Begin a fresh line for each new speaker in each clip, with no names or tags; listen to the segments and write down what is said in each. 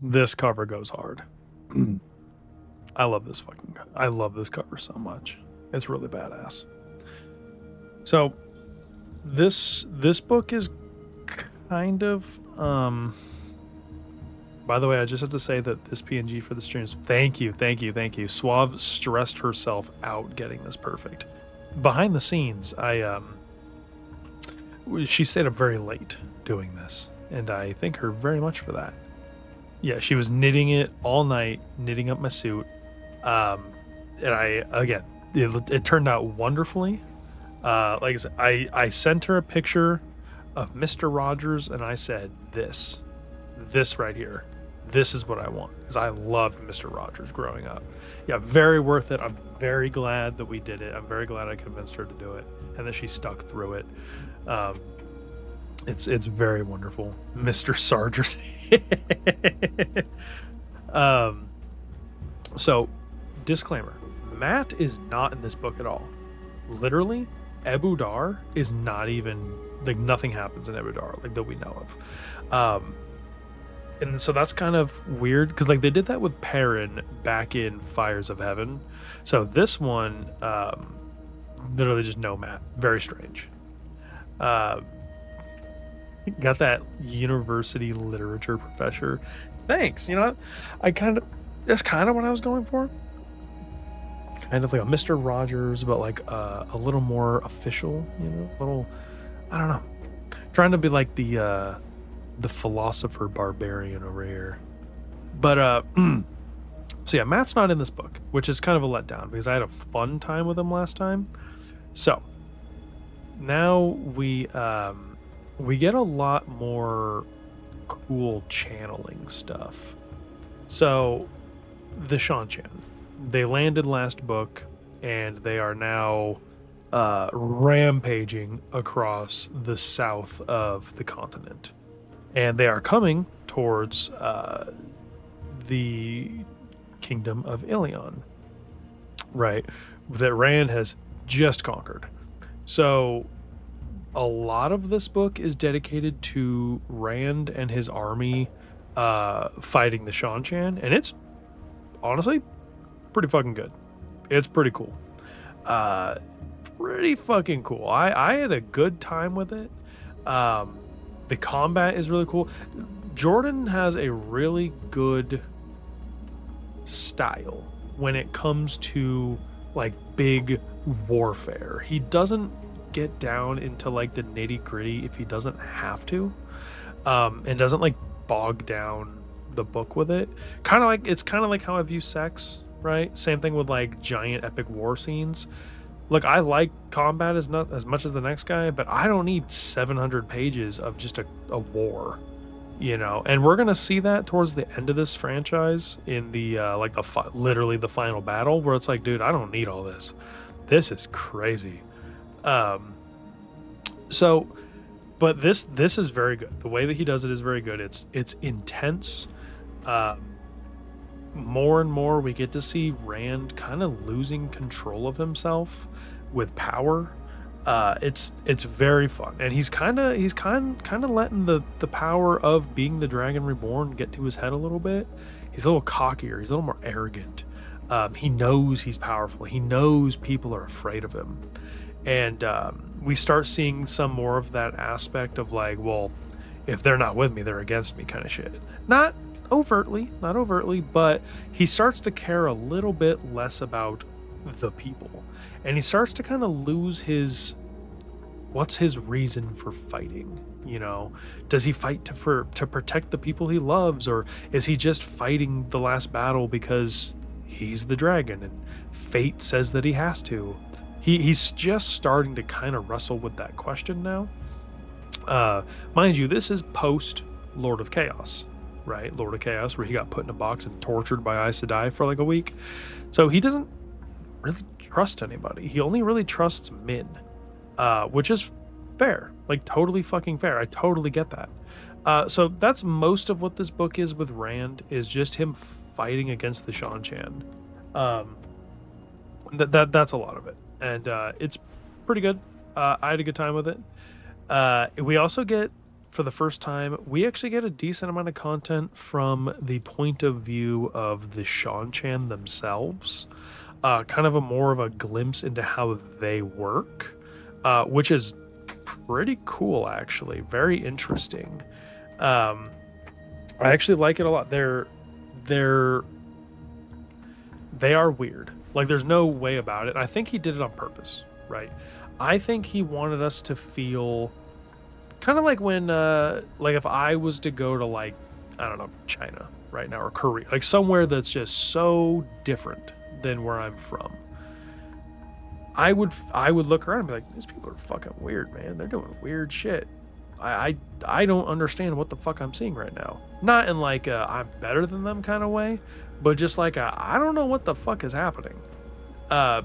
This cover goes hard. I love this cover so much. It's really badass. So this book is kind of by the way, I just have to say that this PNG for the streams, thank you. Suave stressed herself out getting this perfect. Behind the scenes, she stayed up very late doing this, and I thank her very much for that. Yeah, she was knitting it all night, knitting up my suit. And it turned out wonderfully. Like I said, I sent her a picture of Mr. Rogers, and I said, this right here, this is what I want, because I loved Mr. Rogers growing up. Yeah, very worth it. I'm very glad that we did it. I'm very glad I convinced her to do it, and that she stuck through it. It's very wonderful, Mr. Sargers. So, disclaimer: Matt is not in this book at all. Literally, Ebu Dar is not even, like, nothing happens in Ebu Dar, like, that we know of. And so that's kind of weird, because like they did that with Perrin back in Fires of Heaven. So this one, literally just no Matt. Very strange. Got that university literature professor. Thanks. You know, that's kind of what I was going for. Kind of like a Mr. Rogers, but like a little more official. You know, a little, I don't know, trying to be like the philosopher barbarian over here. But so yeah, Matt's not in this book, which is kind of a letdown, because I had a fun time with him last time. So now we get a lot more cool channeling stuff. So the Shanchan, they landed last book, and they are now rampaging across the south of the continent. And they are coming towards the kingdom of Ilion, right? That Rand has just conquered. So a lot of this book is dedicated to Rand and his army fighting the Shanchan, and it's honestly pretty fucking good. It's pretty cool. Pretty fucking cool. I had a good time with it. The combat is really cool. Jordan has a really good style when it comes to like big warfare. He doesn't get down into like the nitty gritty if he doesn't have to, and doesn't like bog down the book with it. It's kind of like how I view sex, right? Same thing with like giant epic war scenes. Look, I like combat as not as much as the next guy, but I don't need 700 pages of just a war, you know. And we're gonna see that towards the end of this franchise in the literally the final battle, where it's like, dude, I don't need all this. This is crazy. So, but this is very good. The way that he does it is very good. It's intense. More and more we get to see Rand kind of losing control of himself with power. It's very fun, and he's kind of letting the power of being the Dragon Reborn get to his head a little bit. He's a little cockier. He's a little more arrogant. He knows he's powerful. He knows people are afraid of him, and we start seeing some more of that aspect of like, well, if they're not with me, they're against me, kind of shit. Not overtly, but he starts to care a little bit less about the people, and he starts to kind of lose what's his reason for fighting. You know, does he fight to protect the people he loves, or is he just fighting the last battle because he's the dragon and fate says that he has to? He's just starting to kind of wrestle with that question now. Mind you, this is post Lord of Chaos, right? Lord of Chaos, where he got put in a box and tortured by Aes Sedai for like a week. So he doesn't really trust anybody. He only really trusts Min, which is fair, like totally fucking fair. I totally get that. So that's most of what this book is with Rand, is just him fighting against the Shanchan. That's a lot of it, and it's pretty good. I had a good time with it. We also get for the first time, we actually get a decent amount of content from the point of view of the Shan themselves. Kind of a more of a glimpse into how they work, which is pretty cool, actually. Very interesting. Um, I actually like it a lot. They're they are weird. Like there's no way about it. I think he did it on purpose, right? I think he wanted us to feel kind of like when like if I was to go to like I don't know, China right now or Korea, like somewhere that's just so different than where I'm from. I would look around and be like, these people are fucking weird, man. They're doing weird shit. I don't understand what the fuck I'm seeing right now. Not in like a I'm better than them kind of way, but just like a I don't know what the fuck is happening.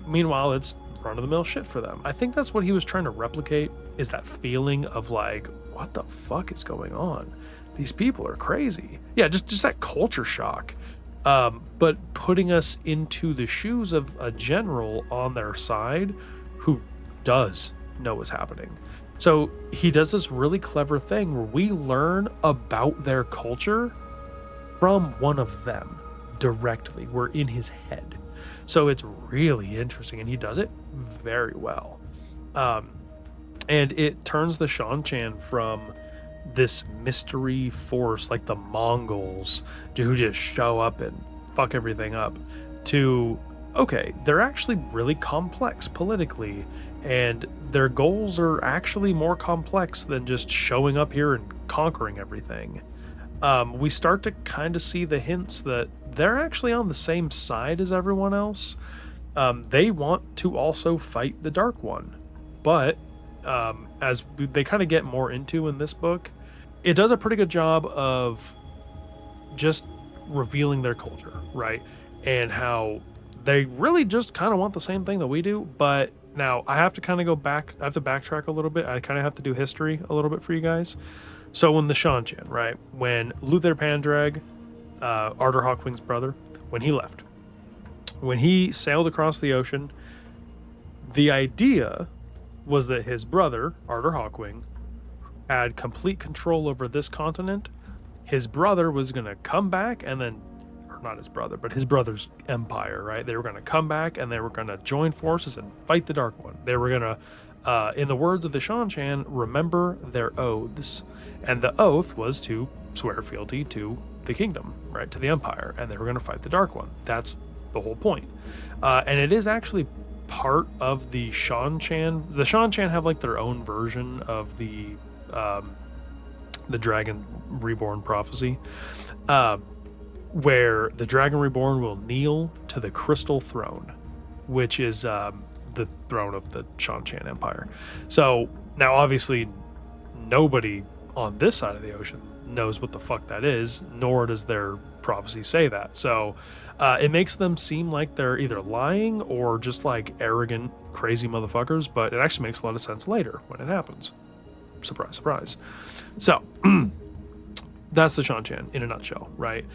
Meanwhile, it's run of the mill shit for them. I think that's what he was trying to replicate is that feeling of like, what the fuck is going on? These people are crazy. Yeah, just that culture shock. But putting us into the shoes of a general on their side who does know what's happening. So he does this really clever thing where we learn about their culture from one of them directly. We're in his head. So it's really interesting, and he does it very well. And it turns the Shan from this mystery force like the Mongols who just show up and fuck everything up to okay, they're actually really complex politically, and their goals are actually more complex than just showing up here and conquering everything. We start to kind of see the hints that they're actually on the same side as everyone else. They want to also fight the Dark One, but as they kind of get more into in this book, it does a pretty good job of just revealing their culture, right? And how they really just kind of want the same thing that we do. But now I have to kind of go back. I have to backtrack a little bit. I kind of have to do history a little bit for you guys. So when the Shan, right? When Luther Pandrag, Arthur Hawkwing's brother, when he left, when he sailed across the ocean, the idea was that his brother, Arthur Hawkwing, had complete control over this continent. His brother was going to come back and then, or not his brother, but his brother's empire, right? They were going to come back and they were going to join forces and fight the Dark One. They were going to, in the words of the Shan, remember their oaths. And the oath was to swear fealty to the kingdom, right? To the empire. And they were going to fight the Dark One. That's the whole point. And it is actually part of the Shan. The Shan have like their own version of the Dragon Reborn prophecy, where the Dragon Reborn will kneel to the Crystal Throne, which is the throne of the Shan Empire. So now, obviously, nobody on this side of the ocean knows what the fuck that is, nor does their prophecy say that. So it makes them seem like they're either lying or just like arrogant, crazy motherfuckers, but it actually makes a lot of sense later when it happens. Surprise, surprise. So that's the Shan in a nutshell, right?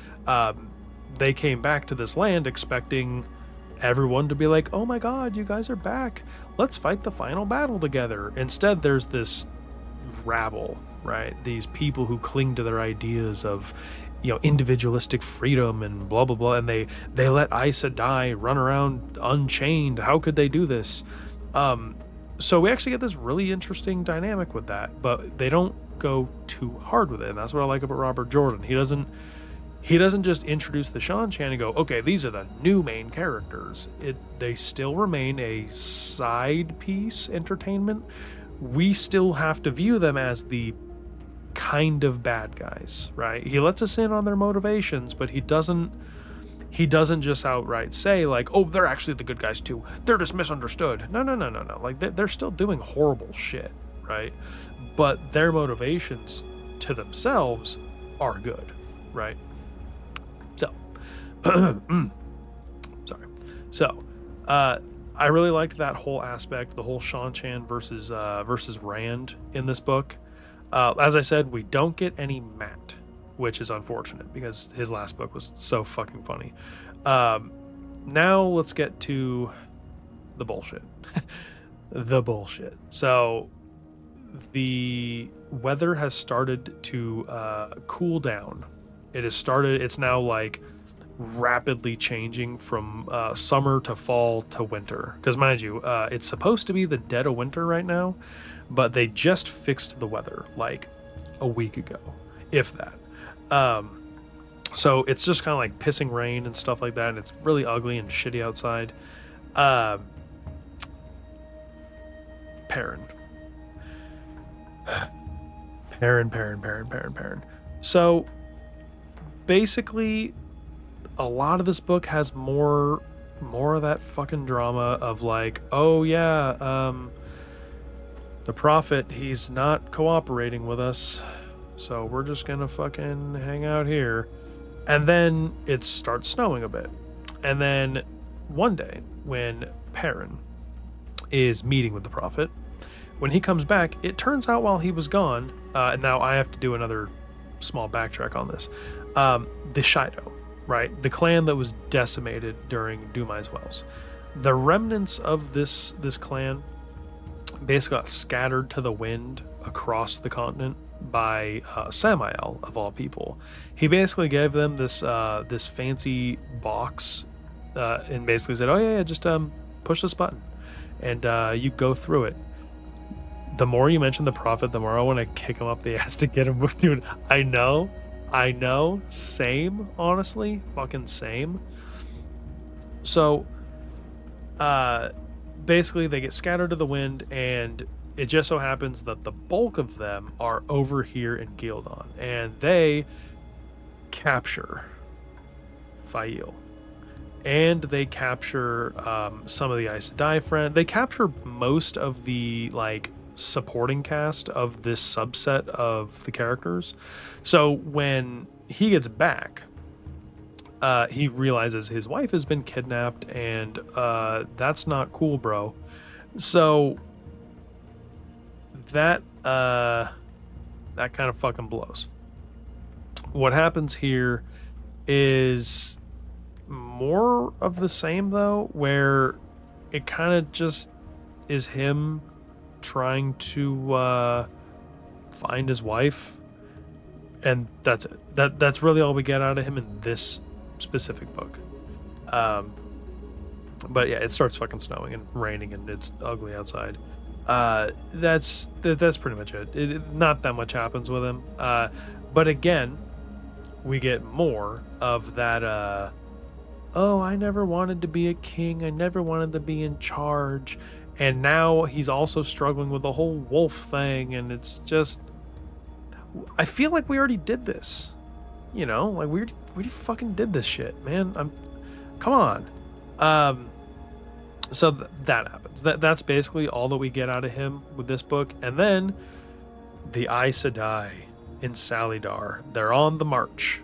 They came back to this land expecting everyone to be like, oh my god, you guys are back, let's fight the final battle together. Instead, there's this rabble, right? These people who cling to their ideas of, you know, individualistic freedom and blah blah blah, and they let Aes Sedai run around unchained. How could they do this? So we actually get this really interesting dynamic with that, but they don't go too hard with it, and that's what I like about Robert Jordan. He doesn't just introduce the Shan and go, okay, these are the new main characters. They still remain a side piece entertainment. We still have to view them as the kind of bad guys, right? He lets us in on their motivations, but he doesn't just outright say like, oh, they're actually the good guys too, they're just misunderstood. No. Like they're still doing horrible shit, right? But their motivations to themselves are good, right? So sorry. So I really liked that whole aspect, the whole Shan versus Rand in this book. As I said, we don't get any Matt, which is unfortunate because his last book was so fucking funny. Now let's get to the bullshit. The bullshit. So the weather has started to cool down. It's now like rapidly changing from summer to fall to winter. Because, mind you, it's supposed to be the dead of winter right now, but they just fixed the weather like a week ago, if that. Um, so it's just kind of like pissing rain and stuff like that, and it's really ugly and shitty outside. Um, Perrin. Perrin. So basically, a lot of this book has more of that fucking drama of like, oh yeah, the prophet, he's not cooperating with us, so we're just gonna fucking hang out here. And then it starts snowing a bit. And then one day, when Perrin is meeting with the prophet, when he comes back, it turns out while he was gone, and now I have to do another small backtrack on this. The Shido, right? The clan that was decimated during Dumai's Wells. The remnants of this clan basically got scattered to the wind across the continent by Samael, of all people. He basically gave them this fancy box, and basically said, "Oh yeah, just push this button, and you go through it." The more you mention the prophet, the more I want to kick him up the ass to get him with, dude. I know, same, honestly, fucking same. So, basically, they get scattered to the wind, and it just so happens that the bulk of them are over here in Gildan, and they capture Fail, and they capture some of the Aes Sedai friend. They capture most of the like supporting cast of this subset of the characters. So when he gets back, he realizes his wife has been kidnapped, and that's not cool, bro. So that that kind of fucking blows. What happens here is more of the same, though, where it kind of just is him trying to find his wife, and that's it. That's really all we get out of him in this specific book. But yeah, it starts fucking snowing and raining, and it's ugly outside. That's pretty much it. Not that much happens with him. But again, we get more of that. Oh, I never wanted to be a king. I never wanted to be in charge. And now he's also struggling with the whole wolf thing, and it's just, I feel like we already did this. You know, like we fucking did this shit, man. Come on. So that happens. That's basically all that we get out of him with this book. And then the Aes Sedai in Salidar, they're on the march,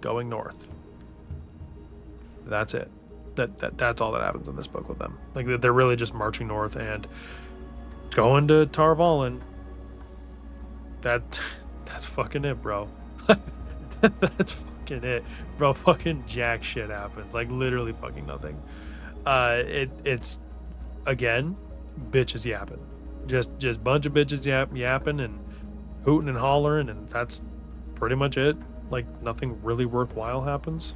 going north. That's it. That's all that happens in this book with them. Like, they're really just marching north and going to Tar Valon. That's fucking it, bro. That's fucking it, bro. Fucking jack shit happens. Like, literally fucking nothing. It's again, bitches yapping. Just bunch of bitches yapping and hooting and hollering, and that's pretty much it. Like, nothing really worthwhile happens.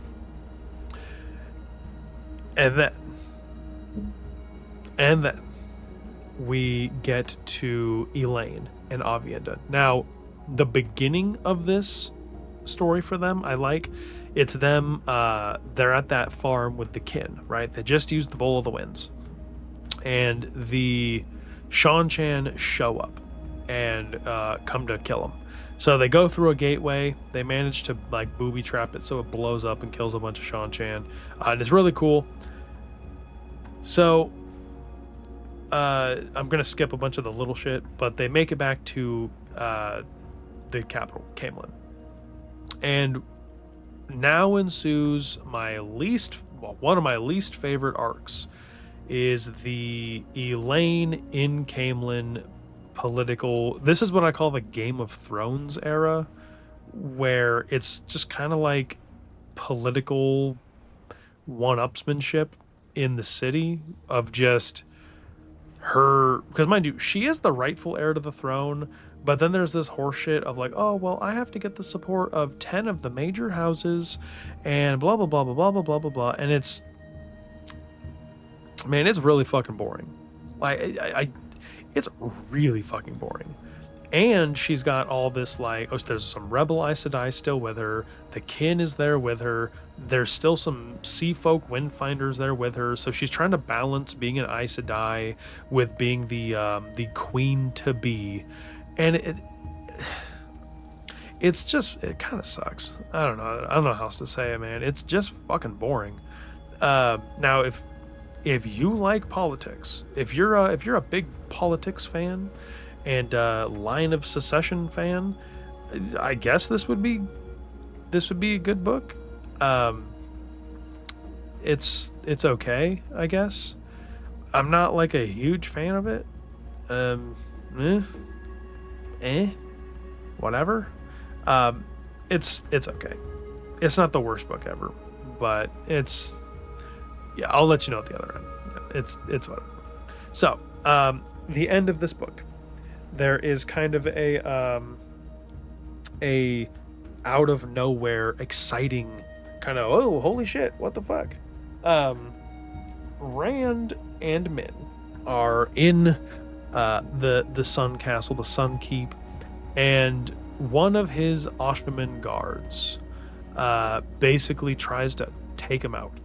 And then we get to Elaine and Avienda. Now, the beginning of this story for them, I like. It's them, they're at that farm with the kin, right? They just used the Bowl of the Winds. And the Shan-Chan show up and come to kill them. So they go through a gateway. They manage to like booby trap it so it blows up and kills a bunch of Shan-Chan. And it's really cool. So I'm going to skip a bunch of the little shit, but they make it back to the capital, Camelin. And now ensues one of my least favorite arcs is the Elaine in Camelin political. This is what I call the Game of Thrones era, where it's just kind of like political one-upsmanship in the city of just her, because mind you, she is the rightful heir to the throne, but then there's this horseshit of like, oh well, I have to get the support of 10 of the major houses, and blah blah blah blah blah blah blah blah blah, and it's, man, it's really fucking boring. Like, it's really fucking boring. And she's got all this like, oh, there's some rebel Aes Sedai still with her. The kin is there with her. There's still some sea folk windfinders there with her. So she's trying to balance being an Aes Sedai with being the queen to be, and it's just, it kind of sucks. I don't know how else to say it, man. It's just fucking boring. Now if you like politics, if you're a big politics fan and Line of Secession fan, I guess this would be a good book. It's okay, I guess. I'm not like a huge fan of it. Whatever. It's okay. It's not the worst book ever, but it's, yeah, I'll let you know at the other end. It's whatever. So, the end of this book, there is kind of a out of nowhere exciting kind of, oh holy shit, what the fuck. Rand and Min are in the Sun Castle, the Sun Keep, and one of his Ashman guards basically tries to take him out.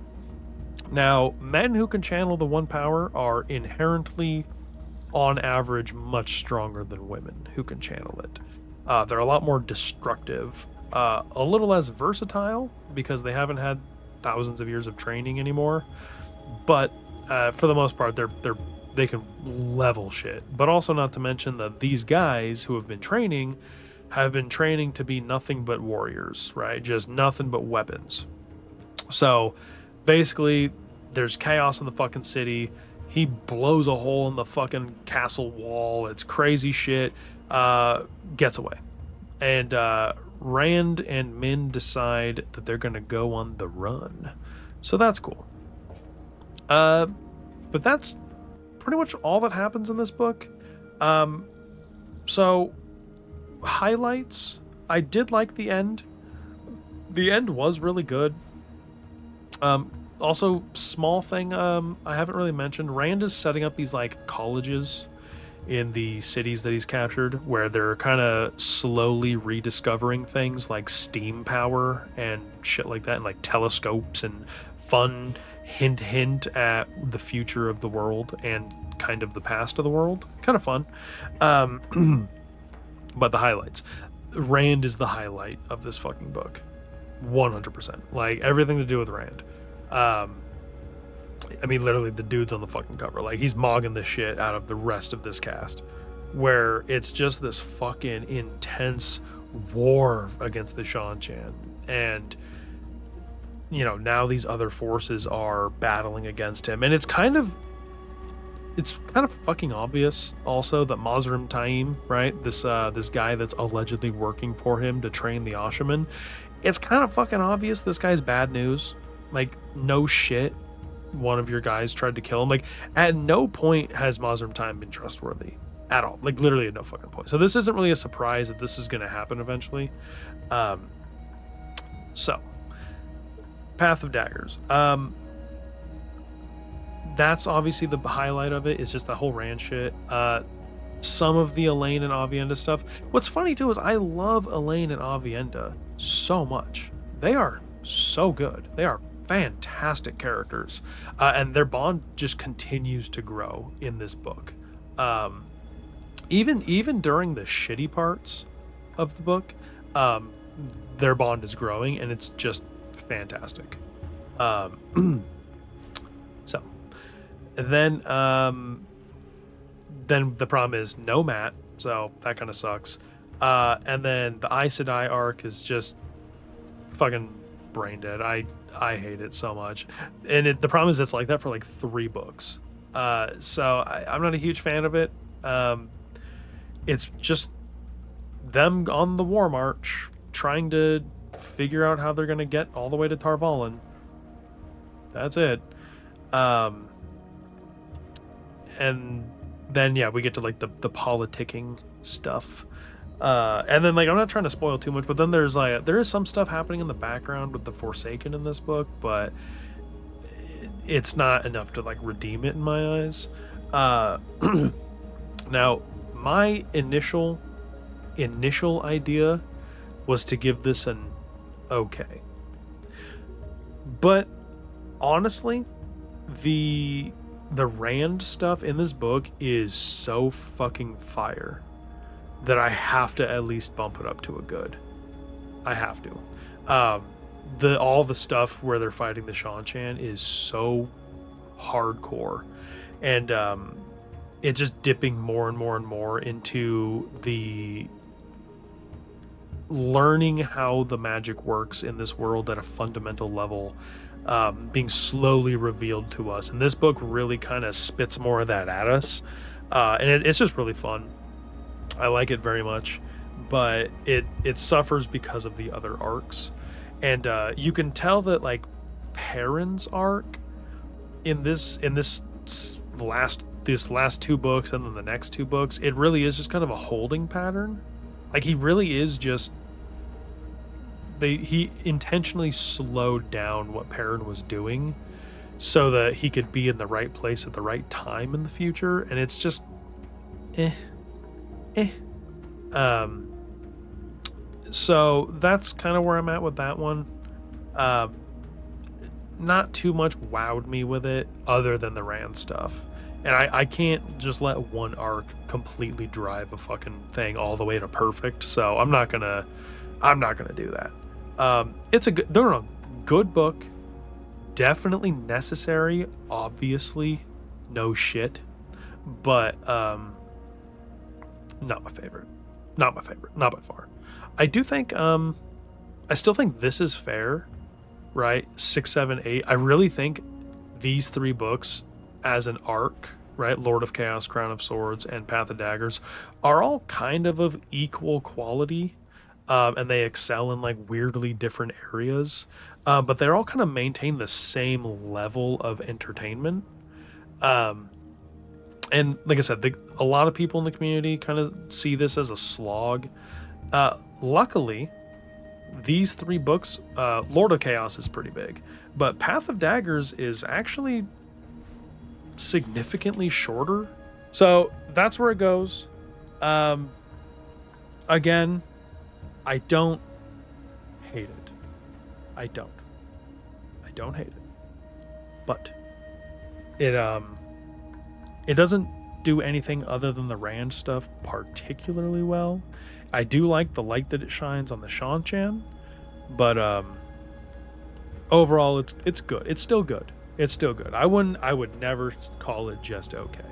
Now, men who can channel the one power are inherently, on average, much stronger than women who can channel it. They're a lot more destructive, a little less versatile because they haven't had thousands of years of training anymore. But for the most part, they can level shit. But also, not to mention that these guys who have been training to be nothing but warriors, right? Just nothing but weapons. So basically, there's chaos in the fucking city. He blows a hole in the fucking castle wall. It's crazy shit. Gets away. And Rand and Min decide that they're going to go on the run. So that's cool. But that's pretty much all that happens in this book. So highlights, I did like the end. The end was really good. Also, small thing I haven't really mentioned, Rand is setting up these like colleges in the cities that he's captured where they're kind of slowly rediscovering things like steam power and shit like that, and like telescopes and fun hint at the future of the world and kind of the past of the world. Kind of fun. But the highlights, Rand is the highlight of this fucking book. 100%. Like, everything to do with Rand. I mean, literally, the dude's on the fucking cover. Like, he's mogging the shit out of the rest of this cast, where it's just this fucking intense war against the Shan-Chan. And, you know, now these other forces are battling against him. And it's kind of fucking obvious also that Mazrim Taim, right? This guy that's allegedly working for him to train the Ashaman. It's kind of fucking obvious this guy's bad news. Like, no shit, one of your guys tried to kill him. Like, at no point has Mazrim Taim been trustworthy at all. Like, literally at no fucking point. So this isn't really a surprise that this is going to happen eventually. So, Path of Daggers. That's obviously the highlight of it. Is just the whole Rand shit. Some of the Elaine and Avienda stuff. What's funny too is I love Elaine and Avienda so much. They are so good. They are fantastic characters, and their bond just continues to grow in this book. Even during the shitty parts of the book, their bond is growing, and it's just fantastic. So, and then the problem is no Matt, so that kind of sucks. And then the Aes Sedai arc is just fucking brain dead. I hate it so much, and the problem is it's like that for like 3 books. So I'm not a huge fan of it. It's just them on the war march trying to figure out how they're going to get all the way to Tarvalin. That's it. And then yeah, we get to like the politicking stuff. And then like I'm not trying to spoil too much, but then there is some stuff happening in the background with the Forsaken in this book, but it's not enough to like redeem it in my eyes. Uh, now, my initial idea was to give this an okay, but honestly, the Rand stuff in this book is so fucking fire that I have to at least bump it up to a good. I have to. All the stuff where they're fighting the Shan-Chan is so hardcore, and it's just dipping more and more and more into the learning how the magic works in this world at a fundamental level, being slowly revealed to us. And this book really kind of spits more of that at us, and it's just really fun. I like it very much, but it suffers because of the other arcs, and you can tell that like Perrin's arc in this last two books and then the next two books, it really is just kind of a holding pattern. Like he really is just he intentionally slowed down what Perrin was doing so that he could be in the right place at the right time in the future, and it's just so that's kind of where I'm at with that one. Not too much wowed me with it other than the Rand stuff, and I can't just let one arc completely drive a fucking thing all the way to perfect, so I'm not gonna do that. It's a good book, definitely necessary, obviously, no shit, but not my favorite, not by far. I do think I still think this is fair, right? 6, 7, 8. I really think these three books as an arc, right? Lord of Chaos, Crown of Swords, and Path of Daggers are all kind of equal quality, and they excel in like weirdly different areas, but they're all kind of maintain the same level of entertainment. And like I said, a lot of people in the community kind of see this as a slog. Luckily, these three books, Lord of Chaos is pretty big, but Path of Daggers is actually significantly shorter. So that's where it goes. Again, I don't hate it. I don't hate it. But it doesn't do anything other than the Rand stuff particularly well. I do like the light that it shines on the Shan-Chan, but overall it's good. It's still good. I would never call it just okay.